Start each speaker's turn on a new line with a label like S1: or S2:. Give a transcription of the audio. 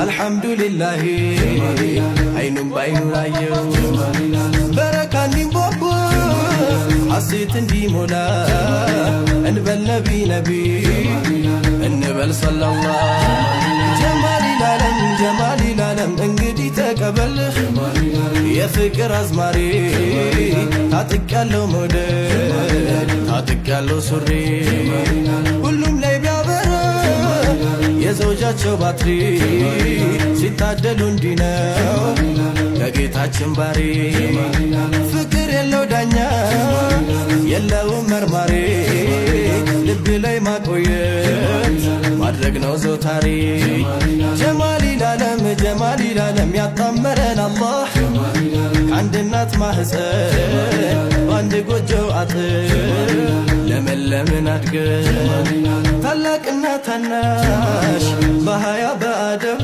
S1: አልሐምዱሊላህ አይኑም ባይኑ ላየው በረካ እንዲንቦቦ ሐሴት እንዲሞላ እንበል ነቢ ነቢ እንበል ሰለላህ ጀማሊ ላለም እንግዲህ ተቀበል የፍቅር አዝማሪ ታጥቄያለሁ መውደድ ታጥቄያለሁ ሱሪ ሁሉም ላይ ቢያበራ የዘውጃቸው ባትሪ ሲታደሉ እንዲህ ነው ከጌታችን ባሪ ፍቅር የለው ዳኛ የለውም መርማሪ ልብ ላይ ማቆየት ማድረግ ነው ዘውታሪ ጀማሊ ላለም ያጣመረን አላህ ከአንድ እናት ማህፀን በአንድ ጎጆ አጥር ለመለምን አድገን ታላቅና ታናሽ በሀያ በአደብ